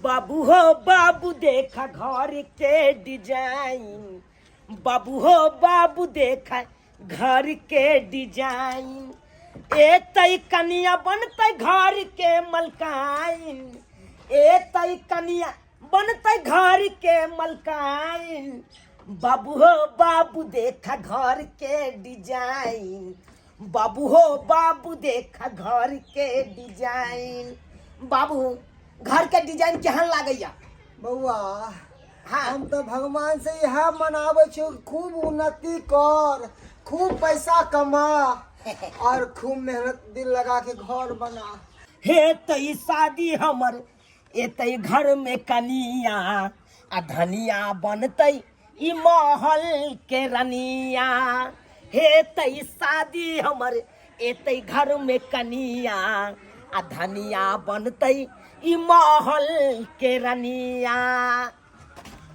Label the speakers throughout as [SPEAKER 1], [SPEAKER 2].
[SPEAKER 1] बाबू हो बाबू देखा घर के डिजाइन, बाबू हो बाबू देखा घर के डिजाइन, ए तई कनिया बनते घर के मलकाइन, ए तई कनिया बनते घर के मलकाइन, बाबू हो बाबू देखा घर के डिजाइन, बाबू हो बाबू देखा घर के डिजाइन। बाबू घर के डिजाइन केहन लागैया
[SPEAKER 2] बउआ?
[SPEAKER 1] हाँ।
[SPEAKER 2] हम तो भगवान से यह मनावे छो खूब उन्नति कर, खूब पैसा कमा और खूब मेहनत दिल लगा के घर बना।
[SPEAKER 1] हे तई शादी हमर ए तई घर में कनिया आ धनिया बनतई ई महल के रनिया। हे तई शादी हमर ए तई घर में कनिया आ धनिया बनतई ई महल के रनिया।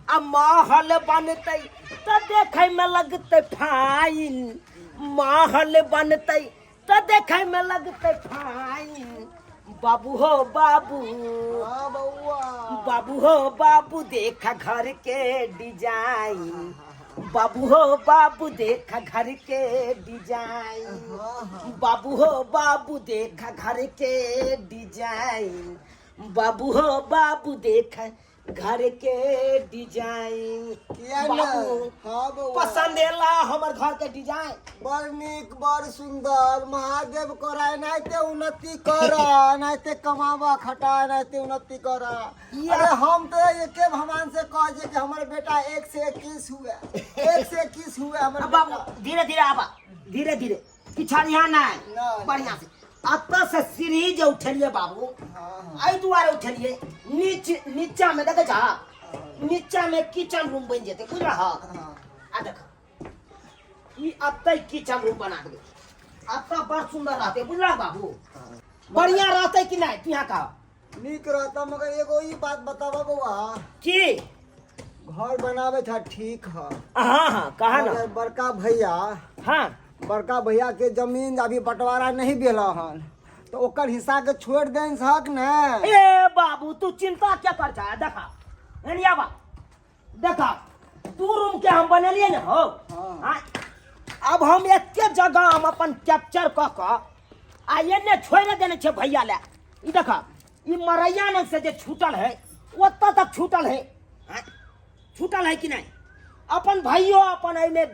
[SPEAKER 1] आ महल बनतई तो देखे में लगते फाइन, महल बनतई तो देखे में लगते फाइन। बाबू हो बाबू,
[SPEAKER 2] हाँ बउआ।
[SPEAKER 1] बाबू हो बाबू देखा घर के डिजाइन, बाबू हो बाबू देखा घर के डिजाइन, बाबू हो बाबू देखा घर के डिजाइन, बाबू हो बाबू देखा घर के डिजाइन। बाबू
[SPEAKER 2] हाँ बउआ।
[SPEAKER 1] पसंद एला हमर घर के डिजाइन?
[SPEAKER 2] बड़ नीक, बड़ सुंदर। महादेव कराए नाते उन्नति कर, नाते कमावा खटा, नाते उन्नति कर। अरे हम तो एके भगवान से कह जे कि हमारे बेटा 1 से 21 हुए, 1 से 21 हुए हमारे
[SPEAKER 1] बाबू
[SPEAKER 2] बेटा।
[SPEAKER 1] धीरे धीरे आबा, धीरे धीरे पिछड़िया ना
[SPEAKER 2] नहीं।
[SPEAKER 1] बढ़िया से अत्ता से सीढ़ी जो उठलिए बाबू, आई दुआरे उठलिए नीचा में देखे जा, नीचा में किचन रूम बन जेते बुझ रहा। आ देख ई अत्ता किचन रूम बना दे, अत्ता बड़ सुंदर रहते बुझ रहा बाबू। बढ़िया रहते कि नहीं तू यहाँ का?
[SPEAKER 2] नीक रहता, मगर एगो ई बात बतावा बउआ
[SPEAKER 1] की
[SPEAKER 2] घर बनावे था ठीक है,
[SPEAKER 1] हाँ हाँ कहा ना।
[SPEAKER 2] मगर बड़का भैया,
[SPEAKER 1] हाँ
[SPEAKER 2] बड़का भैया के जमीन अभी बंटवारा नहीं भेला हन, तो ओकर हिस्सा के छोड़ दें सक न।
[SPEAKER 1] ए बाबू तू चिंता क्या कर जा, देखा एनिया बा देखा 2 रूम के हम बनेलिए ना हो। हाँ। अब हम एक जगह हम अपन कैप्चर क क आ एने छोड़ देने छे भैया ले। ई देखा ई मरैया ने से जे छूटल है ओत्ता तक छूटल है। हाँ? छूटल है कि नहीं? अपन भाइयों अपन एने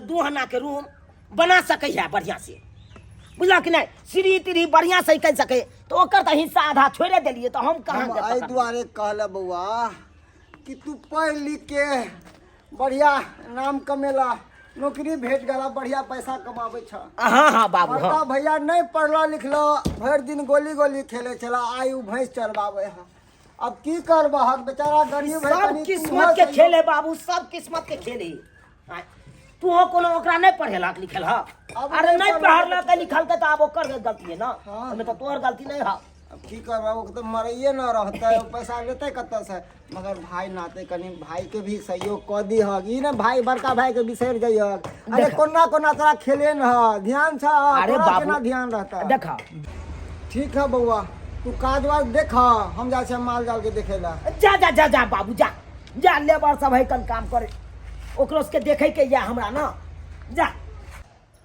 [SPEAKER 1] दूहना के रूम बना सके है बढ़िया से, बुझला कि नहीं? सीढ़ी तीढ़ी बढ़िया से कर सके तो ओकर तो हिस्सा आधा छोड़े दिलिए तो हम कहाँ
[SPEAKER 2] हम
[SPEAKER 1] के
[SPEAKER 2] आई
[SPEAKER 1] पकड़?
[SPEAKER 2] दुआरे कहला बउआ कि तू पढ़ लिख के बढ़िया नाम कमेला, नौकरी भेट गला, बढ़िया पैसा कमावे छ।
[SPEAKER 1] हाँ हाँ बाबू
[SPEAKER 2] बड़का
[SPEAKER 1] हाँ।
[SPEAKER 2] भैया नहीं पढ़ला लिखला, भर दिन गोली गोली खेले चला, आयु भैंस चरवावे है। अब की करबा हक बेचारा गरीब है।
[SPEAKER 1] सब
[SPEAKER 2] तनी
[SPEAKER 1] किस्मत के
[SPEAKER 2] तू
[SPEAKER 1] खेले बाबू, सब किस्मत के खेले। तू हो कोनो ओकरा नहीं पढ़ेला लिखेल हा?
[SPEAKER 2] अब
[SPEAKER 1] अरे
[SPEAKER 2] नहीं
[SPEAKER 1] नहीं
[SPEAKER 2] पढ़ला
[SPEAKER 1] पढ़ला के लिखल के तो अब ओकर गलती है ना।
[SPEAKER 2] हाँ।
[SPEAKER 1] हमें तो तोहर गलती नहीं हा।
[SPEAKER 2] अब की करबा, वो तो मरइए न रहते, पैसा लेते कत से। मगर भाई नाते कनी भाई के भी सहयोग क दी हग, ई न भाई बड़का भाई के बिसर जाइ हग। अरे
[SPEAKER 1] देखा।
[SPEAKER 2] कोना कोना तोरा खेले न ध्यान छ,
[SPEAKER 1] अरे
[SPEAKER 2] तोरा
[SPEAKER 1] बाबू।
[SPEAKER 2] केना ध्यान रहता?
[SPEAKER 1] देखा
[SPEAKER 2] ठीक है बउआ, तू काज वाज देख, हम जा छे माल जाल के देखेला।
[SPEAKER 1] जा जा जा जा बाबू जा जा, लेबर सब है कल काम करे, ओकरो के देखे के या हमरा ना जा।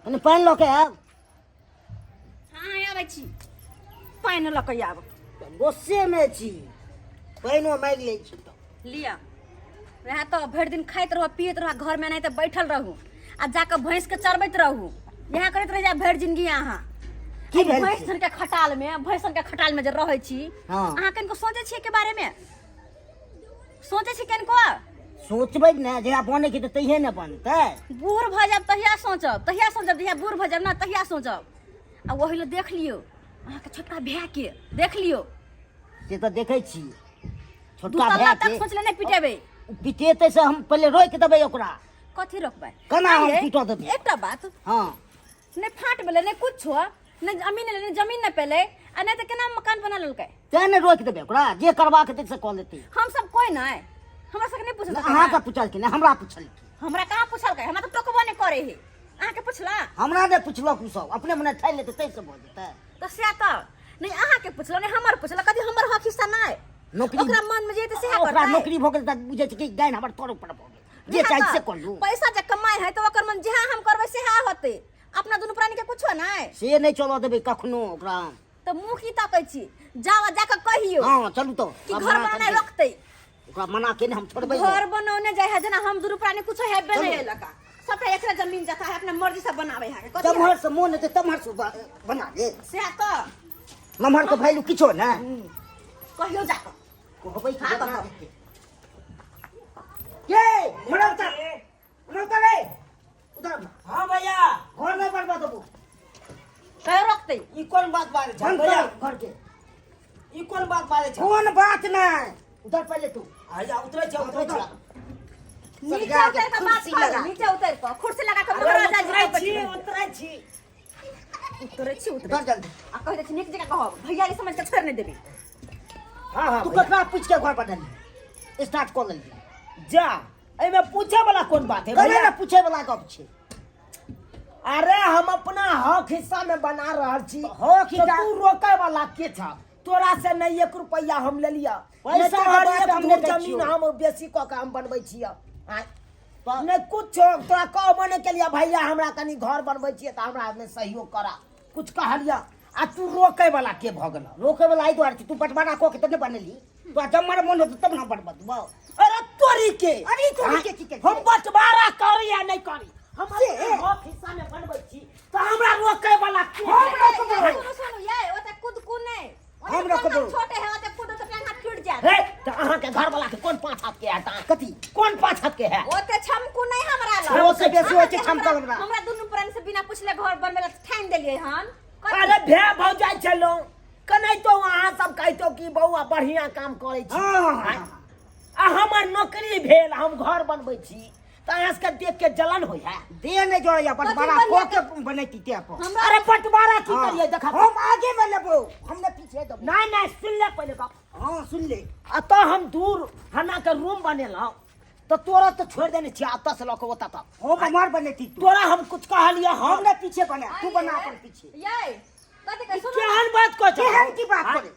[SPEAKER 1] अने पानी लो के आब।
[SPEAKER 3] हाँ आबै छी, पानि लऽ कऽ आब।
[SPEAKER 1] गोस्से में छी, पानिओ मारि लै छी तो।
[SPEAKER 3] लिअ वएह तो भरि दिन खाइत रहू पियत रहू, घर में नहीं तो बैठल रहू आ जाकर भैंस के चरबैत रहू, यह करैत रह जा भरि जिंदगी। अहाँ
[SPEAKER 1] की भेल
[SPEAKER 3] भैंस
[SPEAKER 1] छै?
[SPEAKER 3] सन के खटाल में, भैंस सन के खटाल में जे रहै छी,
[SPEAKER 1] हाँ।
[SPEAKER 3] अहाँ कनिको सोचै छियै के बारे में? सोचै छी कनिको?
[SPEAKER 1] सोचबै ने जहिया बने की तो तहिए ने बनतै।
[SPEAKER 3] बूढ़ भऽ जायब तहिया सोचब, तहिया सोचब, जहिया बूढ़ भऽ जायब ना तहिया सोचब। आ ओहि लए देख लियौ अहाँके छोटका भैया के, देख लियौ
[SPEAKER 1] से तो देखे छी
[SPEAKER 3] दू
[SPEAKER 1] छोटका
[SPEAKER 3] तल्ला
[SPEAKER 1] भाई
[SPEAKER 3] तक
[SPEAKER 1] के
[SPEAKER 3] सोच ले नहीं पिटेबै।
[SPEAKER 1] पिटेते से हम पहले रोक देबै ओकरा।
[SPEAKER 3] कथी रोकबै?
[SPEAKER 1] केना हम
[SPEAKER 3] आइए,
[SPEAKER 1] पिटऽ देबै?
[SPEAKER 3] एकटा बात,
[SPEAKER 1] हाँ
[SPEAKER 3] नहीं फाट भेलै नहीं कुछो, नहीं जमीन नहीं जमीन नहीं पेले आ नहीं तो केना मकान बना लेलकै?
[SPEAKER 1] ते ने रोक देबै ओकरा, जे करबा के से कऽ लेतै।
[SPEAKER 3] हम सब कोई नहीं, हमरा सबके नहीं पूछल
[SPEAKER 1] अहाँ के पूछल कि नहीं, हमरा पूछल कि?
[SPEAKER 3] हमरा कहाँ पूछलकै? हमरा तो टोकबो नहीं करे है। अहाँ के पूछला?
[SPEAKER 1] हमरा ने पूछलक उ सब, अपने मने ठाइ लेतै तै से भऽ जेतै।
[SPEAKER 3] तो से तो नहीं अहाँ के पूछलो नहीं हमर पूछला, कथी हमर हक हिस्सा नहीं?
[SPEAKER 1] नौकरी
[SPEAKER 3] ओकरा मन में जे त सेहा
[SPEAKER 1] ओकरा
[SPEAKER 3] करता है
[SPEAKER 1] नौकरी भोगल त बुझे छै कि गाय हमर तोड़ पर भोगल जे चाहे से कर लू
[SPEAKER 3] पैसा जे कमाए है तो ओकर मन जहाँ हम करबै सेहा होते अपना दुनू प्राणी के कुछो नहीं
[SPEAKER 1] से नहीं चलो देबे कखनो ओकरा
[SPEAKER 3] तो मुंह की ताकै छी जावा जाके कहियो
[SPEAKER 1] हां चलू तो
[SPEAKER 3] कि घर बनाने रखते
[SPEAKER 1] ओकरा मना के हम छोड़बै
[SPEAKER 3] घर बनौने जाय है जना हम दुनू प्राणी कुछो हेबे नहीं लगा सबटा एकरा जमीन जाता है अपना मर्जी से बनावे है कथि
[SPEAKER 1] तमहर से मोन ते तमहर से बना दे
[SPEAKER 3] सेहा तो
[SPEAKER 1] नमहर के भैलू किछो ना
[SPEAKER 3] कहियो जाके
[SPEAKER 1] कहबै कि
[SPEAKER 3] हाँ,
[SPEAKER 1] बना
[SPEAKER 3] बताओ।
[SPEAKER 1] दे ये मनौता रे उधर
[SPEAKER 2] हाँ भैया
[SPEAKER 1] घर नहीं बर्बाद हो
[SPEAKER 3] कहियो रखते
[SPEAKER 2] ई कौन बात बारे छै
[SPEAKER 1] बंद
[SPEAKER 2] भैया
[SPEAKER 1] कर घर के
[SPEAKER 2] ई कौन बात बारे छै
[SPEAKER 1] कौन बात नहीं उधर पहले तू
[SPEAKER 2] आया उतरे छै उतरे छै
[SPEAKER 3] नीचे उतर के बात
[SPEAKER 1] कुर्सी
[SPEAKER 3] कर
[SPEAKER 1] लगा।
[SPEAKER 3] नीचे उतर के कुर्सी लगा के
[SPEAKER 2] अरे
[SPEAKER 3] महाराजा
[SPEAKER 2] उतरे छी
[SPEAKER 3] जी
[SPEAKER 2] उतरे छी
[SPEAKER 3] उतरे छी उतरे
[SPEAKER 1] उधर जल्दी
[SPEAKER 3] आ कह दे छी नीक जगह कहो भैया ये समझ के छोड़ नहीं देबी
[SPEAKER 2] हां हां
[SPEAKER 1] तू ककरा पूछ के घर बदल स्टार्ट कर ले
[SPEAKER 2] जा एमे पूछे वाला कौन बात है
[SPEAKER 1] करे
[SPEAKER 2] भैया
[SPEAKER 1] ना पूछे वाला गप छे
[SPEAKER 2] अरे हम अपना हक हिस्सा में बना रहल छी
[SPEAKER 1] हक
[SPEAKER 2] तो
[SPEAKER 1] हिस्सा-
[SPEAKER 2] तू रोके वाला के था तोरा से नहीं 1 रुपया हम ले लिया
[SPEAKER 1] पैसा
[SPEAKER 2] नहीं
[SPEAKER 1] के
[SPEAKER 2] तोहर
[SPEAKER 1] बात
[SPEAKER 2] एक
[SPEAKER 1] हम
[SPEAKER 2] धूर
[SPEAKER 1] नहीं दै
[SPEAKER 2] जमीन
[SPEAKER 1] छियौ।
[SPEAKER 2] हम बेसी क के हम बनबै छियै आय
[SPEAKER 1] तो-
[SPEAKER 2] नहीं कुछ तोरा कहबो नहीं के लिए भैया हमरा कनी घर बनबै छियै त हमरा में सहयोग करा कुछ कहलिया आ तू रोके वाला के भ गेल
[SPEAKER 1] रोके वाला आई द्वार तू बटवारा को के तने बनली तो जब मारे मन हो तब ना बटवा
[SPEAKER 2] अरे तोरी के
[SPEAKER 1] अरे तोरी के की के
[SPEAKER 2] हम बंटवारा करी या नहीं करी हम
[SPEAKER 1] से?
[SPEAKER 2] हक हिस्सा में बनबै छी त हमरा रोके वाला के
[SPEAKER 1] हम रोकबै।
[SPEAKER 3] सुनो सुनो ये ओते कूद कूने
[SPEAKER 1] हम रखबो।
[SPEAKER 3] छोटे है ओते कूद तो टांग हाथ टूट जाए
[SPEAKER 2] रे त अहाँ के घर वाला के कोन 5 हाथ के है ता
[SPEAKER 1] कथी
[SPEAKER 2] कौन 5 हाथ के है
[SPEAKER 3] ओते छमकू नहीं हमरा
[SPEAKER 1] छमकू से बेसी होय छै छमकल हमरा।
[SPEAKER 3] हमरा दुनू प्राणी से बिना पूछले घर बनबे ला ठान देलिए हन कथी?
[SPEAKER 2] अरे भे भौ जाय छलो कनै तो अहाँ सब कहतो कि बौआ बढ़िया काम करै छी
[SPEAKER 1] हां
[SPEAKER 2] आ हमर नौकरी भेल हम घर बनबै छी त अहाँ सबके देख के जलन होय है
[SPEAKER 1] दे नहीं जोड़िया बटवारा
[SPEAKER 3] कथी
[SPEAKER 1] को
[SPEAKER 3] बनिया
[SPEAKER 1] के बनैती ते पर
[SPEAKER 3] हमरा
[SPEAKER 2] अरे बंटवारा की करिए देखा
[SPEAKER 1] हम आगे में लेबो हमने पीछे दबो
[SPEAKER 2] नहीं नहीं सुन ले पहले का
[SPEAKER 1] हां सुन ले
[SPEAKER 2] आ तो हम दूर हना के रूम बनेलौ तो तोरा तो छोड़ देने छी अत से लक ओता तक
[SPEAKER 1] हम हमार बनैती तू
[SPEAKER 2] तोरा हम कुछ कहलिए हम
[SPEAKER 1] हमने पीछे बना तू बना अपन पीछे
[SPEAKER 3] ये कथी के सुनो
[SPEAKER 2] केहन बात को
[SPEAKER 1] केहन की बात करे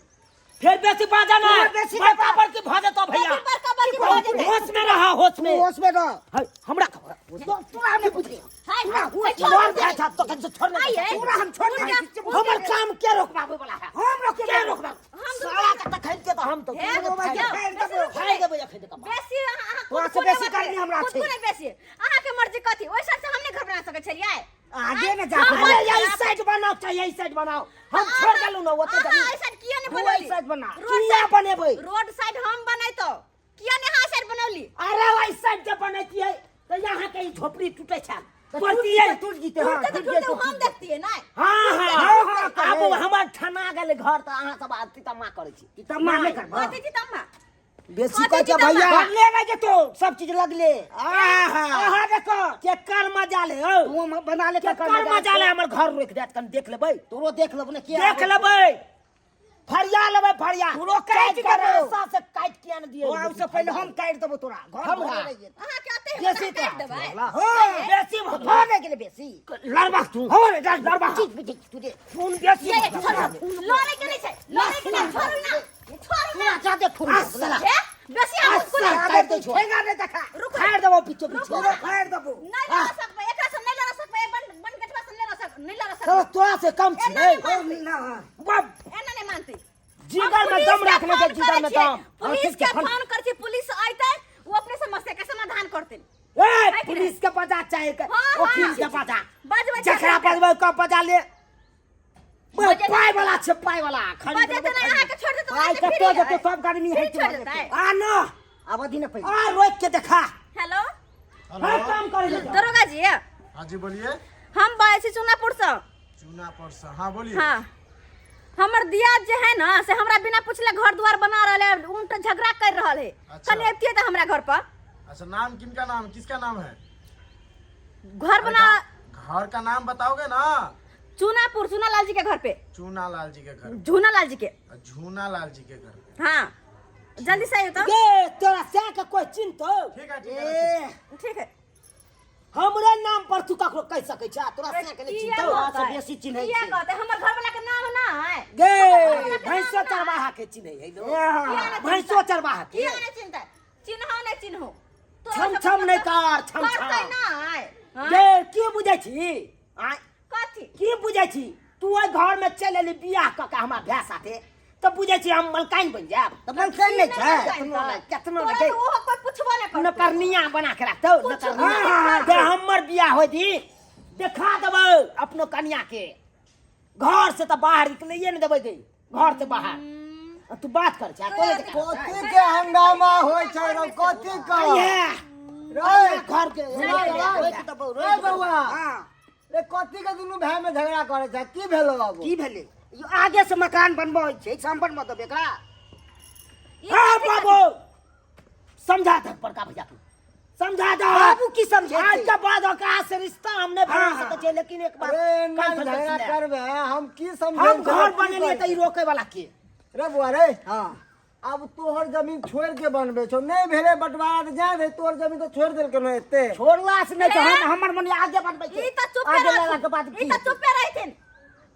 [SPEAKER 2] फिर बेसी बाजा ना
[SPEAKER 1] फिर बेसी
[SPEAKER 2] बड़का
[SPEAKER 1] बात।
[SPEAKER 2] बड़की भजे तो भैया
[SPEAKER 3] कथी बड़का बड़की भजे दे?
[SPEAKER 2] होश में रहा होश
[SPEAKER 1] तू
[SPEAKER 2] में
[SPEAKER 1] होश में रह
[SPEAKER 2] है, हमरा खबर
[SPEAKER 1] तोरा हमने पूछ लिया
[SPEAKER 3] हाय
[SPEAKER 1] पूरा
[SPEAKER 3] हाय
[SPEAKER 1] हुआ
[SPEAKER 3] छोड़
[SPEAKER 2] छोड़
[SPEAKER 3] दे।
[SPEAKER 2] दे था तो कैसे छोड़ने
[SPEAKER 3] आई है।
[SPEAKER 1] पूरा हम छोड़
[SPEAKER 3] पूरा-
[SPEAKER 1] दे
[SPEAKER 3] पूरा-
[SPEAKER 2] हमर काम के रोकबाबे वाला है
[SPEAKER 1] हम रोके
[SPEAKER 2] के रोकबा
[SPEAKER 3] हम
[SPEAKER 2] साला के तखन के तो हम तो
[SPEAKER 3] हे,
[SPEAKER 2] खाई देबे या खाई देबे
[SPEAKER 3] बेसी अहाँ
[SPEAKER 1] तोरा से बेसी करनी हमरा छै।
[SPEAKER 3] नहीं बेसी अहाँ के मर्जी कथी ओइ साइड से हम नहीं घर बना सकै छलियै
[SPEAKER 1] आगे में जा
[SPEAKER 3] हाँ,
[SPEAKER 2] अरे
[SPEAKER 3] हाँ,
[SPEAKER 2] यही
[SPEAKER 3] हाँ,
[SPEAKER 2] साइड बनाओ चाहे यही साइड बनाओ हम छोड़ देलू ना ओते
[SPEAKER 3] अहाँ
[SPEAKER 2] जमीन
[SPEAKER 3] ऐसा किया नहीं
[SPEAKER 1] तू
[SPEAKER 3] बनौली
[SPEAKER 1] ऐसा बना।
[SPEAKER 3] रोड
[SPEAKER 2] किया
[SPEAKER 3] साइड
[SPEAKER 2] बनेबै
[SPEAKER 3] रोड साइड हम बनाई तो किया नहीं हाँ साइड बनौली
[SPEAKER 2] अरे वही साइड जब बनैती है तो यहाँ के ई झोपड़ी टूटे छल
[SPEAKER 1] टूट
[SPEAKER 2] पड़ती है
[SPEAKER 1] टूट जीते हां
[SPEAKER 3] टूटते तो टूटते हम देखती है ना
[SPEAKER 2] हाँ हाँ
[SPEAKER 1] हाँ, हाँ,
[SPEAKER 2] अब
[SPEAKER 1] कहे।
[SPEAKER 2] हमर ठना गेल घर तो अहाँ सब आरती तमा करे छी
[SPEAKER 1] तब मार नहीं कर
[SPEAKER 3] कथी थी तम्मा
[SPEAKER 2] बेसी
[SPEAKER 3] कथी
[SPEAKER 2] कह
[SPEAKER 3] की तमा?
[SPEAKER 2] भैया
[SPEAKER 1] ले नहीं जे तो सब चीज लगले
[SPEAKER 2] आहा
[SPEAKER 1] आहा देखो
[SPEAKER 2] के कर मजा ले हो
[SPEAKER 1] तू हम बना ले
[SPEAKER 2] के कर मजा ले हमर घर रोक देत कन देख लेबै
[SPEAKER 1] तोरो देख लब ने के
[SPEAKER 2] देख लेबै फरिया लेबै फरिया
[SPEAKER 1] तोरो काट
[SPEAKER 2] के
[SPEAKER 1] करो।
[SPEAKER 2] रास्ता से काट के आन दिए
[SPEAKER 1] तो उससे पहले हम काट देबो तोरा घर
[SPEAKER 2] हमरा।
[SPEAKER 1] भरे रहिए
[SPEAKER 3] अहाँ के आते
[SPEAKER 1] बेसी
[SPEAKER 3] हैं काट देबै
[SPEAKER 1] हां
[SPEAKER 2] बेसी
[SPEAKER 1] भर नहीं गेले बेसी
[SPEAKER 2] लड़बा तू
[SPEAKER 1] हो रे लड़बा तुझे
[SPEAKER 2] खून बेसी
[SPEAKER 3] ये लड़े के नहीं छै लड़े के नहीं छोड़ ना छोड़ ना
[SPEAKER 1] जा दे खून साला
[SPEAKER 3] ए बेसी हम उसको नहीं
[SPEAKER 1] काट दे ठेगा ने देखा
[SPEAKER 3] रुको।
[SPEAKER 1] फाड़ देबो पीछे पीछे
[SPEAKER 3] रुको।
[SPEAKER 1] फाड़ देबो
[SPEAKER 3] लड़ सकबै एकरा से नहीं लड़ सकबै बन कटवा से नहीं लड़
[SPEAKER 2] तो
[SPEAKER 3] सकबै
[SPEAKER 2] तोरा से कम छी
[SPEAKER 3] ए,
[SPEAKER 2] है
[SPEAKER 3] नहीं,
[SPEAKER 1] ना
[SPEAKER 2] बाप
[SPEAKER 3] एना नहीं मानती
[SPEAKER 2] जिगर में दम रखने के जिगर में दम
[SPEAKER 3] पुलिस के फोन कर छी पुलिस आइते वो अपने समस्या के समाधान करते
[SPEAKER 2] ए पुलिस के पता चाहिए के
[SPEAKER 3] हाँ,
[SPEAKER 2] वकील
[SPEAKER 3] हाँ।
[SPEAKER 2] के पता
[SPEAKER 3] बजबै
[SPEAKER 2] जकरा बजबै का पता ले
[SPEAKER 3] बजे
[SPEAKER 2] पाई
[SPEAKER 3] नहीं।
[SPEAKER 2] वाला छै पाई वाला
[SPEAKER 3] बजे तो नहीं अहाँ के छोड़ दे तो
[SPEAKER 2] पाई
[SPEAKER 3] अहाँ के
[SPEAKER 2] कतो
[SPEAKER 3] फ्री
[SPEAKER 2] जते
[SPEAKER 3] है।
[SPEAKER 2] सब गर्मी है
[SPEAKER 3] फ्री छोड़ देता है।
[SPEAKER 2] आ न
[SPEAKER 1] अवधि न पई
[SPEAKER 2] आ रोक के देखा
[SPEAKER 3] हेलो
[SPEAKER 2] हर काम करे ले
[SPEAKER 3] दरोगा जी
[SPEAKER 4] हाँ जी बोलिए
[SPEAKER 3] हम बाय छी चुनापुर से
[SPEAKER 4] चूनापुर से हाँ बोलिए
[SPEAKER 3] हाँ हमर दिया जे है ना से हमरा बिना पूछले घर द्वार बना रहले उल्टा झगड़ा कर रहल है
[SPEAKER 4] अच्छा।
[SPEAKER 3] कल एतिए तो हमरा घर पर
[SPEAKER 4] अच्छा नाम किनका नाम किसका नाम है
[SPEAKER 3] घर बना
[SPEAKER 4] घर का नाम बताओगे ना
[SPEAKER 3] चुनापुर चुनालाल जी के घर पे
[SPEAKER 4] चूना लाल जी के घर
[SPEAKER 3] झूनालाल जी के
[SPEAKER 4] झूना लाल जी के घर पे।
[SPEAKER 3] हाँ जल्दी से आइए तो
[SPEAKER 2] गे तोरा से के कोई चिंतो
[SPEAKER 4] ठीक है
[SPEAKER 2] ए
[SPEAKER 3] ठीक है
[SPEAKER 1] हमरे नाम पर तू ककरो कह सकै छ तोरा से के
[SPEAKER 3] किया
[SPEAKER 1] चिंता
[SPEAKER 3] कहते
[SPEAKER 1] से
[SPEAKER 3] हैं?
[SPEAKER 1] बेसी चिन्है
[SPEAKER 3] किया
[SPEAKER 1] छी
[SPEAKER 3] कहते हैं? हमर घर वाला के नाम ना है
[SPEAKER 1] गे भैंसो चरवाहा के चिन्है है लो भैंसो चरवाहा के
[SPEAKER 3] किया नहीं चिंता चिन्हो नहीं चिन्हो
[SPEAKER 1] छम छम नहीं कर छम
[SPEAKER 3] करते
[SPEAKER 1] छम
[SPEAKER 3] ना है
[SPEAKER 1] गे की बुझै छी आ
[SPEAKER 3] कथी
[SPEAKER 1] की बुझै छी तू ओइ घर में चल एली बियाह क के हमरा भै साथे तो बुझै छी हम मलकाइन बन जाब त मलकाइन नहीं छै केतनो
[SPEAKER 3] तोरा
[SPEAKER 1] नहीं
[SPEAKER 3] तो ओहो कोई पुछबो नहीं करतो
[SPEAKER 1] नकरनिया बना के रखतौ नकरनिया दे हमर बियाह होई दी देखा देबौ अपनो कन्या के घर से त बाहर निकलैए न देबै गे घर से बाहर तू बात कर छ
[SPEAKER 2] कथी के हंगामा होय छै रो कथी का रे
[SPEAKER 1] घर के
[SPEAKER 2] रे बउआ रे कथी के दुनु भाई में झगड़ा करे छै की भेलो बाबू
[SPEAKER 1] की भेलै यो आगे से मकान बनबै छै संपन मत बेकरा
[SPEAKER 3] ई
[SPEAKER 1] हां
[SPEAKER 3] कथी
[SPEAKER 1] बाबू समझा दे बड़का भैया तू समझा दे बाबू की समझे आज के बाद ओकरा से रिश्ता हमने बना सकै छै लेकिन एक बार
[SPEAKER 2] अरे ना झगड़ा करबे हम की समझे
[SPEAKER 1] हम घर बनेलिए त ई रोके वाला के
[SPEAKER 2] रे बुआ रे
[SPEAKER 1] हां
[SPEAKER 2] अब तोहर जमीन छोड़ के बनबे छौ नहीं भेले बंटवारा त जा दे तोहर जमीन तो छोड़ देल के न एते
[SPEAKER 1] छोड़ला से नहीं तो हम हमर मन आगे बनबै छै
[SPEAKER 3] ई त चुपे
[SPEAKER 1] आगे
[SPEAKER 3] रह
[SPEAKER 1] लाला के बाद
[SPEAKER 3] ई त चुपे रहथिन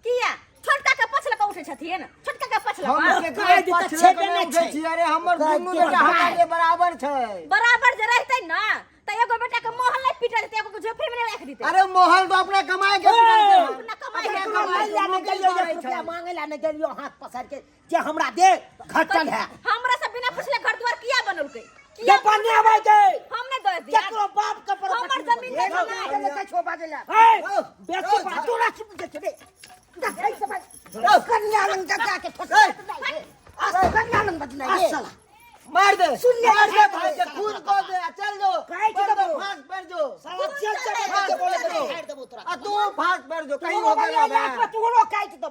[SPEAKER 3] किया छोटका के पछल के उठे छथिन छोटका के पछल
[SPEAKER 2] हम
[SPEAKER 1] के
[SPEAKER 2] के
[SPEAKER 1] कहे दी त
[SPEAKER 2] पछले
[SPEAKER 1] छेबे
[SPEAKER 2] के
[SPEAKER 1] नहीं
[SPEAKER 2] उठे
[SPEAKER 1] छै।
[SPEAKER 2] छी अरे हमर
[SPEAKER 1] कहे
[SPEAKER 2] दुनु
[SPEAKER 1] के
[SPEAKER 2] बेटा
[SPEAKER 1] भाई।
[SPEAKER 2] हमरा लिए बराबर छै
[SPEAKER 3] बराबर जे रहतै ना त एगो बेटा के मोहल नहीं पीट देते एगो के झोपड़ी में नहीं रख देते
[SPEAKER 2] अरे मोहल तो अपने कमाए के
[SPEAKER 3] अपना कमाई
[SPEAKER 1] अपना
[SPEAKER 3] के
[SPEAKER 1] कमाई लाने गेलियो एक रुपया मांगे लाने गेलियो हाथ पसार के जे हमरा दे घटल है
[SPEAKER 3] हमरा से बिना पूछले घर द्वार किया बनलकै
[SPEAKER 1] ये बने आबै दे
[SPEAKER 3] हमने दे दिया
[SPEAKER 1] केकरो बाप के पर
[SPEAKER 3] हमर जमीन के
[SPEAKER 1] जमीन के छो बाजेला ए बेटी बा तोरा की बुझे छे दे से बात कन्या लंग का के फस कन्या लंग बदना ये
[SPEAKER 2] मार दे
[SPEAKER 1] सुन ले
[SPEAKER 2] मार दे भाई के खून को दे चल जो
[SPEAKER 1] काहे की दबो?
[SPEAKER 2] फांस पर जो
[SPEAKER 1] साला चल चल के बोले के हार देबो तोरा
[SPEAKER 2] आ तू फांस पर जो कहीं
[SPEAKER 1] तू
[SPEAKER 2] हो
[SPEAKER 1] हो
[SPEAKER 2] गया
[SPEAKER 1] गया
[SPEAKER 2] बे
[SPEAKER 1] तू रो काट देबो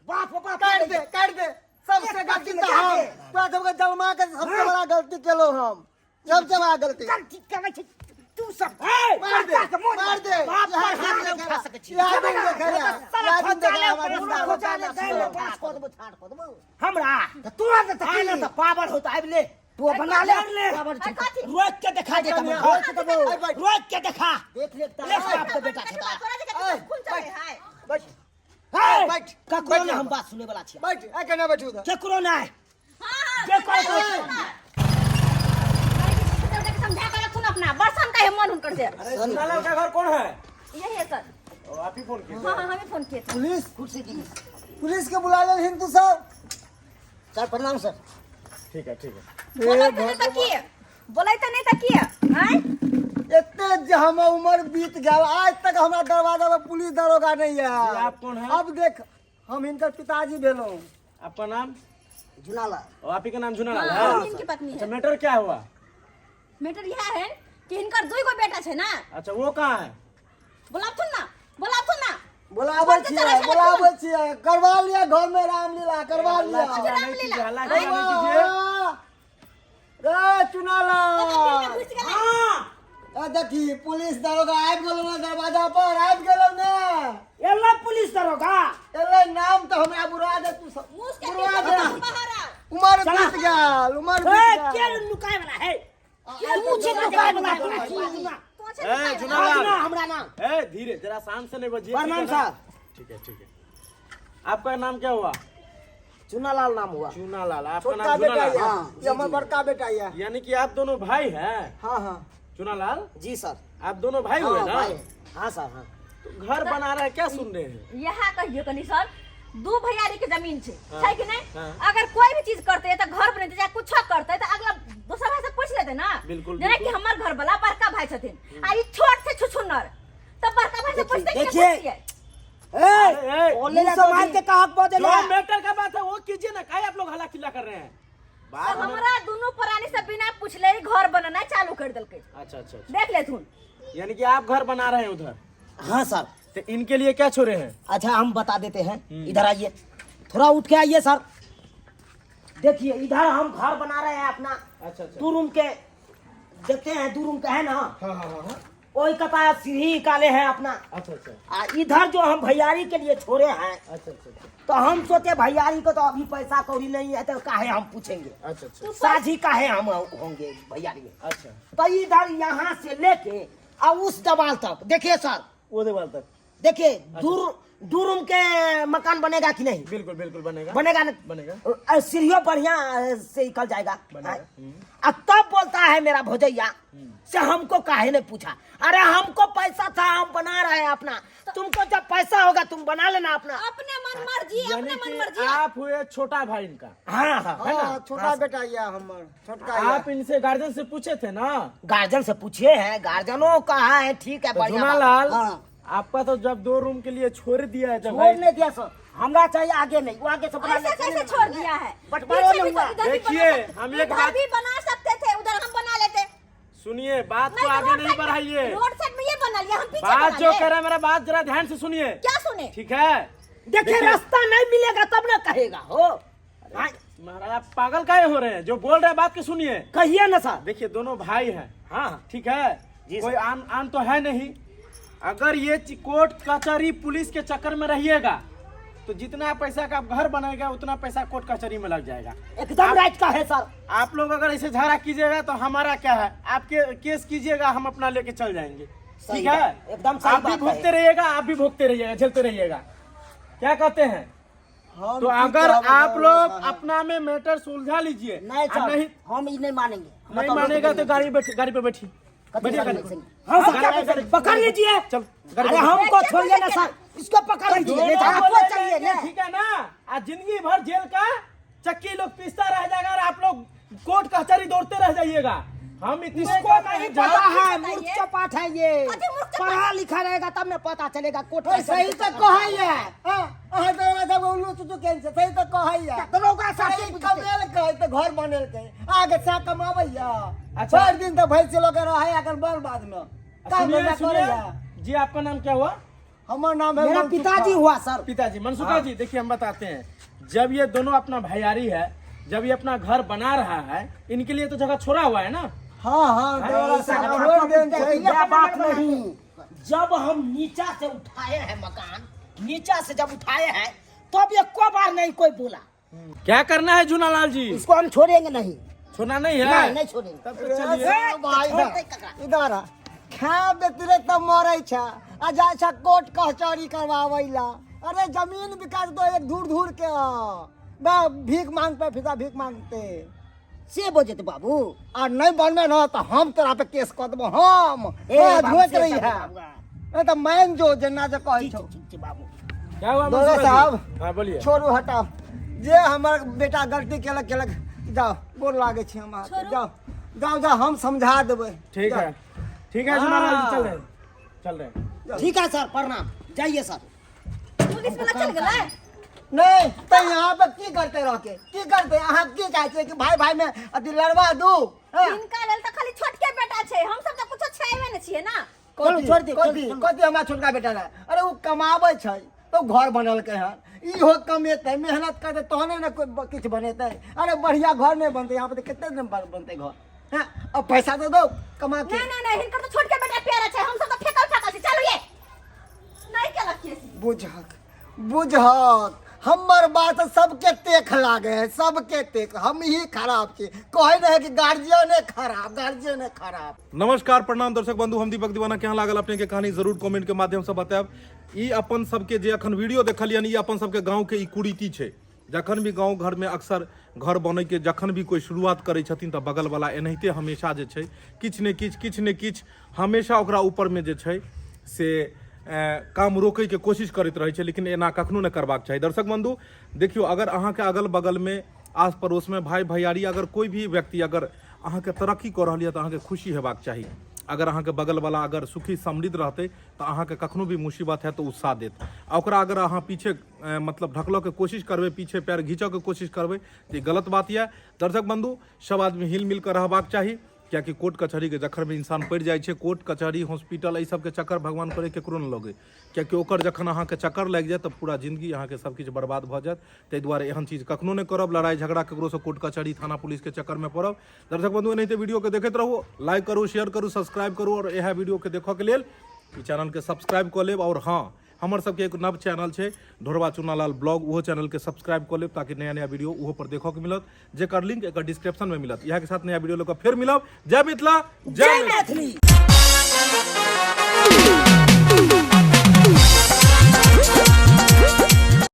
[SPEAKER 1] बाप
[SPEAKER 2] काट दे सबसे गलती तो हम तोरा सबके जलमा के सबसे बड़ा गलती केलो हम सबसे बड़ा गलती
[SPEAKER 1] गलती करे छै तू सब ए
[SPEAKER 2] मार दे
[SPEAKER 1] बाप पर हाथ नहीं उठा सकै छी
[SPEAKER 2] याद नहीं देखे
[SPEAKER 1] साला खोचाले पास को देबो छाड़ को देबो हमरा त तुरंत त आइले त पावर होत आइले तू बना ले पावर रोक के दिखा दे रोक के दिखा देख ले बाप के बेटा छता
[SPEAKER 3] खून चले हाय
[SPEAKER 2] बैठ
[SPEAKER 1] हे
[SPEAKER 2] बैठ
[SPEAKER 1] ककरो ने हम बात सुने वाला छियै
[SPEAKER 2] बैठ ए केना बैठू उधर
[SPEAKER 1] ककरो नहीं
[SPEAKER 3] हां
[SPEAKER 1] जे कोई
[SPEAKER 3] समझा कर सुन अपना बरसन का है मन उनकर से
[SPEAKER 4] संताला का घर कौन है
[SPEAKER 3] यही है सर
[SPEAKER 4] आप ही फोन किए
[SPEAKER 3] हां हां हमें फोन किए थे
[SPEAKER 2] पुलिस
[SPEAKER 1] कुर्सी दी
[SPEAKER 2] पुलिस के बुला ले हिंदू साहब
[SPEAKER 1] सर प्रणाम सर
[SPEAKER 4] ठीक है ठीक है
[SPEAKER 3] बोलै त नहीं त किए बोलै त नहीं त किए हैं
[SPEAKER 2] इतने जे हम उम्र बीत गया आज तक हमारा दरवाजा पे पुलिस दरोगा नहीं है
[SPEAKER 4] आप कौन है?
[SPEAKER 2] अब देख हम इनकर पिताजी भेलो
[SPEAKER 4] आपका नाम
[SPEAKER 1] जुनाला
[SPEAKER 4] और आप ही का नाम झुनालाल
[SPEAKER 3] हां
[SPEAKER 4] है
[SPEAKER 3] इनकी पत्नी
[SPEAKER 4] अच्छा
[SPEAKER 3] है
[SPEAKER 4] मैटर क्या हुआ
[SPEAKER 3] मैटर यह है कि इनकर दुई गो बेटा छै ना
[SPEAKER 4] अच्छा वो कहाँ है
[SPEAKER 3] बोलाथुन ना
[SPEAKER 2] बुलावे छियै करवा लिया घर में रामलीला करवा लिया
[SPEAKER 4] चिल्ला नहीं
[SPEAKER 3] रामलीला।
[SPEAKER 4] कीजिए हल्ला नहीं कीजिए
[SPEAKER 2] रे चुनाला
[SPEAKER 3] घुस गेलै
[SPEAKER 2] देखी पुलिस दरोगा आबि गेलो ना दरवाजा पर आबि गेलो ना
[SPEAKER 1] एला पुलिस दरोगा
[SPEAKER 2] एले नाम तो हमरा बुरा दे तू सब
[SPEAKER 3] मुस के
[SPEAKER 2] बुरा दे
[SPEAKER 3] बाहर आ
[SPEAKER 2] उमर बीत गया उमर
[SPEAKER 1] ए
[SPEAKER 2] बीत
[SPEAKER 1] के
[SPEAKER 2] गया
[SPEAKER 1] लुकाए वाला है ये मुझे लुकाए वाला है
[SPEAKER 3] तो छे
[SPEAKER 4] ए
[SPEAKER 1] ना
[SPEAKER 4] झुनालाल
[SPEAKER 1] हमरा नाम
[SPEAKER 4] ए धीरे जरा शांत से नहीं बजिए
[SPEAKER 1] प्रणाम साहब
[SPEAKER 4] ठीक है आपका नाम क्या हुआ
[SPEAKER 1] चुनालाल नाम हुआ
[SPEAKER 4] चुनालाल आपका
[SPEAKER 2] छोटा
[SPEAKER 4] नाम
[SPEAKER 2] बेटा
[SPEAKER 4] चुनालाल
[SPEAKER 2] ये हमर बड़का बेटा ये
[SPEAKER 4] यानी कि आप दोनों भाई हैं
[SPEAKER 2] हाँ हाँ
[SPEAKER 4] चुनालाल
[SPEAKER 1] जी सर
[SPEAKER 4] आप दोनों भाई हुए ना
[SPEAKER 1] हाँ सर हाँ
[SPEAKER 4] तो घर बना रहे हैं क्या सुन रहे हैं
[SPEAKER 3] यहाँ कहियो कनी सर दू भैयारी के जमीन छै
[SPEAKER 4] हाँ।
[SPEAKER 3] छै कि नहीं
[SPEAKER 4] हाँ।
[SPEAKER 3] अगर कोई भी चीज करते तो घर बनेते चाहे कुछ करते तो अगला दूसरा भाई से पूछ लेते ना
[SPEAKER 4] बिल्कुल,
[SPEAKER 3] जेना कि
[SPEAKER 4] बिल्कुल।
[SPEAKER 3] हमर घर वाला बड़का भाई छथिन आ ई छोट से छुछुन्नर तो बड़का भाई से पूछते कि
[SPEAKER 1] देखिए।
[SPEAKER 3] पूछिए
[SPEAKER 1] ए ओले संभाल के कहा को
[SPEAKER 4] जो
[SPEAKER 1] देला
[SPEAKER 4] मैटर का बात है वो कीजिए ना काहे आप लोग हल्ला चिल्ला कर रहे हैं
[SPEAKER 3] तो
[SPEAKER 4] बाद में
[SPEAKER 3] हमरा दोनों प्राणी से बिना पूछले ही घर बनना चालू कर देलकै
[SPEAKER 4] अच्छा अच्छा अच्छा
[SPEAKER 3] देख लेथुन
[SPEAKER 4] यानी कि आप घर बना रहे हैं उधर
[SPEAKER 1] हाँ सर
[SPEAKER 4] तो इनके लिए क्या छोड़े हैं
[SPEAKER 1] अच्छा हम बता देते हैं इधर आइए थोड़ा उठ के आइए सर देखिए इधर हम घर बना रहे हैं अपना
[SPEAKER 4] अच्छा अच्छा
[SPEAKER 1] 2 रूम के देखते हैं 2 रूम का है ना
[SPEAKER 4] हाँ हाँ हाँ
[SPEAKER 1] वही कता सीढ़ी निकाले हैं अपना
[SPEAKER 4] अच्छा अच्छा
[SPEAKER 1] आ इधर जो हम भैयारी के लिए छोड़े हैं
[SPEAKER 4] अच्छा अच्छा
[SPEAKER 1] तो हम सोचे भैयारी को तो अभी पैसा कौड़ी नहीं है तो काहे हम पूछेंगे
[SPEAKER 4] अच्छा अच्छा
[SPEAKER 1] साझी काहे हम होंगे भैयारी में
[SPEAKER 4] अच्छा
[SPEAKER 1] तो इधर यहाँ से लेके और उस दबाल तक देखिए सर,
[SPEAKER 4] वो देवाल तक
[SPEAKER 1] देखिए दो रूम के मकान बनेगा कि नहीं?
[SPEAKER 4] बिल्कुल बिल्कुल बनेगा
[SPEAKER 1] बनेगा ना?
[SPEAKER 4] बनेगा
[SPEAKER 1] सीढ़ियों बढ़िया से निकल जाएगा।
[SPEAKER 4] बनेगा।
[SPEAKER 1] अब तब बोलता है मेरा भौजैया से हमको काहे ने पूछा? अरे हमको पैसा था, हम बना रहे हैं अपना, तुमको जब पैसा होगा तुम बना लेना अपना।
[SPEAKER 3] अपने मन मर्जी,
[SPEAKER 4] यानी
[SPEAKER 3] अपने मन
[SPEAKER 4] कि
[SPEAKER 3] मर्जी।
[SPEAKER 4] आप हुए छोटा भाई इनका,
[SPEAKER 1] हाँ हाँ
[SPEAKER 4] है ना?
[SPEAKER 2] हाँ, छोटा बेटा या हमर छोटका या।
[SPEAKER 4] आप इनसे गार्जियन से पूछे थे ना?
[SPEAKER 1] गार्जियन से पूछे हैं, गार्जियनों कहा है ठीक है
[SPEAKER 4] तो
[SPEAKER 1] बढ़िया
[SPEAKER 4] जुनालाल,
[SPEAKER 1] बात। हाँ।
[SPEAKER 4] आपका तो जब 2 रूम के लिए छोड़ दिया है जब
[SPEAKER 1] छोड़ नहीं दिया सर, हमरा चाहिए आगे नहीं, वो आगे से बना
[SPEAKER 3] ऐसे
[SPEAKER 1] लेते
[SPEAKER 3] कैसे
[SPEAKER 1] हैं।
[SPEAKER 3] छोड़ दिया है?
[SPEAKER 1] बंटवारा
[SPEAKER 3] पीछे भी
[SPEAKER 1] नहीं हुआ।
[SPEAKER 3] तो इधर भी
[SPEAKER 4] देखिए,
[SPEAKER 3] बना सकते-
[SPEAKER 4] हम एक
[SPEAKER 3] इधर
[SPEAKER 4] बात-
[SPEAKER 3] भी बना सकते थे, उधर हम बना लेते।
[SPEAKER 4] सुनिए, बात को
[SPEAKER 3] नहीं,
[SPEAKER 4] आगे
[SPEAKER 3] रोड
[SPEAKER 4] नहीं
[SPEAKER 3] साइड में-
[SPEAKER 4] बढ़ाइए।
[SPEAKER 3] रोड साइड में ये बना लिया, हम पीछे
[SPEAKER 4] बात
[SPEAKER 3] बना
[SPEAKER 4] जो
[SPEAKER 3] ले।
[SPEAKER 4] कह रहा है मेरा बात जरा ध्यान से सुनिए,
[SPEAKER 3] क्या सुने?
[SPEAKER 4] ठीक है?
[SPEAKER 1] देखिए रास्ता नहीं मिलेगा तब ना कहेगा हो। हाँ,
[SPEAKER 4] महाराज आप पागल काहे हो रहे हैं? जो बोल रहे हैं बात की सुनिए।
[SPEAKER 1] कहिए ना सर।
[SPEAKER 4] देखिए दोनों भाई हैं,
[SPEAKER 1] हाँ
[SPEAKER 4] ठीक है?
[SPEAKER 1] जी
[SPEAKER 4] कोई
[SPEAKER 1] सर।
[SPEAKER 4] आन तो है नहीं। अगर ये कोर्ट कचहरी पुलिस के चक्कर में रहिएगा तो जितना पैसा का आप घर बनाएगा उतना पैसा कोर्ट कचहरी में लग जाएगा।
[SPEAKER 1] एकदम राइट का है सर।
[SPEAKER 4] आप लोग अगर ऐसे झगड़ा कीजिएगा तो हमारा क्या है? आपके केस कीजिएगा, हम अपना लेके चल जाएंगे,
[SPEAKER 1] सही
[SPEAKER 4] ठीक है?
[SPEAKER 1] बात, एकदम सही
[SPEAKER 4] आप भी
[SPEAKER 1] बात
[SPEAKER 4] भुगते
[SPEAKER 1] है।
[SPEAKER 4] रहिएगा, आप भी भुगते रहिएगा, झेलते रहिएगा। क्या कहते हैं?
[SPEAKER 2] हम
[SPEAKER 4] तो
[SPEAKER 2] की
[SPEAKER 4] अगर
[SPEAKER 2] कहब
[SPEAKER 4] आप
[SPEAKER 2] ना,
[SPEAKER 4] लोग
[SPEAKER 2] हाँ।
[SPEAKER 4] अपना में मैटर सुलझा लीजिए,
[SPEAKER 1] नहीं
[SPEAKER 4] और
[SPEAKER 1] सर,
[SPEAKER 4] नहीं
[SPEAKER 1] हम ये नहीं मानेंगे।
[SPEAKER 4] नहीं
[SPEAKER 1] मतलब
[SPEAKER 4] मानेगा तो
[SPEAKER 1] रोक
[SPEAKER 4] गाड़ी पे बैठिए, बैठिए गाड़ी पे।
[SPEAKER 1] हाँ सर,
[SPEAKER 4] गाड़ी पे-
[SPEAKER 1] पकड़ लीजिए।
[SPEAKER 4] चल
[SPEAKER 1] अरे हमको छोड़िए ना सर, इसको पकड़ लीजिए, नहीं तो आपको चाहिए ना।
[SPEAKER 4] ठीक है ना? आज जिंदगी भर जेल का चक्की लोग पीसता रह जाएगा और आप लोग कोर्ट कचहरी दौड़ते रह जाइएगा। हम इतने
[SPEAKER 1] इसको नहीं पता है,
[SPEAKER 3] बताइए।
[SPEAKER 1] मूर्ख चपाट है ये।
[SPEAKER 3] कथी मूर्ख चपाट?
[SPEAKER 1] पढ़ा लिखा रहेगा तब में पता चलेगा कोर्ट
[SPEAKER 2] तो सही तो कहैया। हां अहाँ तो सब उल्लू चुचु केन से सही तो कहैया।
[SPEAKER 1] दरोगा साहब
[SPEAKER 2] सही
[SPEAKER 1] से
[SPEAKER 2] कमेल कहे तो घर बनेल के आगे से कमावैया।
[SPEAKER 4] अच्छा।
[SPEAKER 2] 4 दिन तो भैंस लोग रहे अगर बर्बाद में काम
[SPEAKER 4] सुनिए
[SPEAKER 2] धंधा करेगा।
[SPEAKER 4] सुनिए जी, आपका नाम क्या हुआ?
[SPEAKER 2] हमर नाम है
[SPEAKER 1] मेरा
[SPEAKER 2] मनसुख
[SPEAKER 1] पिताजी
[SPEAKER 2] खान।
[SPEAKER 1] हुआ सर।
[SPEAKER 4] पिताजी मनसुखा
[SPEAKER 1] हाँ।
[SPEAKER 4] जी। देखिए हम बताते हैं, जब ये दोनों अपना भैयारी है, जब ये अपना घर बना रहा है, इनके लिए तो जगह छोड़ा हुआ है ना?
[SPEAKER 2] हाँ
[SPEAKER 1] अरे सर,
[SPEAKER 2] छोड़ देन
[SPEAKER 1] देखिए,
[SPEAKER 2] चाहिए।
[SPEAKER 1] यह बात नहीं। जब हम नीचा से उठाए हैं मकान, नीचा से जब उठाए हैं तब ये को बार नहीं कोई बोला।
[SPEAKER 4] क्या करना है जुनालाल जी?
[SPEAKER 1] इसको हम छोड़ेंगे नहीं,
[SPEAKER 4] छोड़ना नहीं है?
[SPEAKER 1] नहीं नहीं छोड़ेंगे।
[SPEAKER 4] तब तो चलिए।
[SPEAKER 2] ए, भाई
[SPEAKER 1] छोड़ते ककरा?
[SPEAKER 2] इधर आ। खा बेतरे तो मरै छ आ जा छ कोर्ट कचहरी करवावैला। अरे जमीन विकास तो एक दूर दूर के बा भीख मांग पे फिदा भीख मांगते
[SPEAKER 1] से बोझे थे बाबू।
[SPEAKER 2] आ नहीं बनबे न तो हम तोरा पे केस कर देबो। हम
[SPEAKER 1] बाबू,
[SPEAKER 2] धोत
[SPEAKER 1] से
[SPEAKER 2] रही
[SPEAKER 1] सब
[SPEAKER 2] है
[SPEAKER 1] बाबू।
[SPEAKER 2] नहीं तो मान जो जना जो कहै
[SPEAKER 1] ठीक
[SPEAKER 2] छौ।
[SPEAKER 1] है, ठीक है बाबू।
[SPEAKER 4] क्या हुआ
[SPEAKER 2] दोस्त
[SPEAKER 4] मनसुखा
[SPEAKER 2] साहब,
[SPEAKER 4] जी? हाँ बोलिए।
[SPEAKER 2] छोड़ू हटाओ। जे हमर बेटा गलती केलक जाओ, गोर लागे छी हम अहाँके। जाओ जाओ जाओ, हम समझा देबै।
[SPEAKER 4] ठीक है, ठीक है जुनालाल जी, चल रहे हैं।
[SPEAKER 1] ठीक है सर, प्रणाम, जाइए सर।
[SPEAKER 3] पुलिस वाला चल गेलै।
[SPEAKER 2] नहीं तो यहाँ पे की करते रह के की करते अहाँ की चाहे छियै कि भाई भाई में अथी लड़वा दू?
[SPEAKER 3] इनका लेल त खाली छोटके बेटा छै, हम सब त कुछो छैबे नै छियै ना।
[SPEAKER 1] चलू, छोड़ दे,
[SPEAKER 2] कथी
[SPEAKER 1] चलू।
[SPEAKER 2] कथी हमरा छोटका बेटा रहे? अरे वो कमाबै छै तो घर बनलकै हन, इहो कमेतै मेहनत करतै तहने ने कोई किछु बनेतै। अरे बढ़िया घर नहीं बनतै, यहाँ पे तो कितने दिन बाद बनतै घर? हाँ अब पैसा तो दो कमा के।
[SPEAKER 3] नहीं हिनकर त छोटके बेटा प्यारा छै, हम सब त फेकल फाकल छै। चलू ये नहीं केलक केस।
[SPEAKER 2] बुझक बुझक हमर बात सबके तेख लागे है, सबके तेख। हम ही खराब छी, कहे नहीं कि गार्जियन खराब, गार्जियन खराब।
[SPEAKER 5] नमस्कार प्रणाम दर्शक बंधु, हम दीपक दीवाना केहन लागल अपने के कहानी जरूर कमेंट के माध्यम से बतायब। ई अपन सबके जे अखन वीडियो देखलियन, ई अपन सबके गांव के ई कुरीति छै। जखन भी गांव घर में अक्सर घर बनै के जखन भी कोई शुरुआत करै छथिन तऽ बगल वाला एनाहिते हमेशा जे छै किछु ने किछु हमेशा ओकरा ऊपर में जे छै से काम रोकै के कोशिश करैत रहै छै, लेकिन एना कखनो नहि करबाक चाही। दर्शक बंधु देखियो, अगर अहाँके अगल बगल में आस पड़ोस में भाई भैयारी अगर कोई भी व्यक्ति अगर अहाँके तरक्की कऽ रहल यऽ तऽ अहाँके खुशी हेबाक चाही। अगर अहाँके बगल वाला अगर सुखी समृद्ध रहते तो अहाँके कखनो भी मुसीबत है तो उ साथ देत। आ ओकरा अगर अहाँ पीछे मतलब ढकलो के कोशिश करबै, पीछे पैर घींचो के कोशिश करबै तो ई गलत बात यऽ। दर्शक बंधु सब आदमी हिल मिल कर रहबाक चाही, कियाकि कोर्ट कचहरी के चक्कर में इंसान पड़ जाए छै। कोर्ट कचहरी हॉस्पिटल एहि सबके चक्कर भगवान करे केकरो न लगे, कियाकि ओकर जखन अहाँके चक्कर लागि जाए तऽ पूरा जिंदगी अहाँके सब किछु बर्बाद भऽ जायत। ताहि दुआरे एहन चीज कखनो नहि करब, लड़ाई झगड़ा ककरो से कोर्ट कचहरी थाना पुलिस के चक्कर में पड़ब। दर्शक बंधु एनाहिते वीडियो के देखैत रहू, लाइक करू, शेयर करू, सब्सक्राइब करू, और यह वीडियो के देखऽ के लेल ई चैनल के सब्सक्राइब कऽ लेब। और हाँ, हमर सबके एक नव चैनल छै ढोरबा चुनालाल ब्लॉग, वो चैनल के सब्सक्राइब कर लेब ताकि नया नया वीडियो उहो पर देखो के मिलत, जेकर लिंक एक डिस्क्रिप्शन में मिलत। यहाँ के साथ नया वीडियो लेकर फिर मिलब। जय मिथिला, जय मैथिली।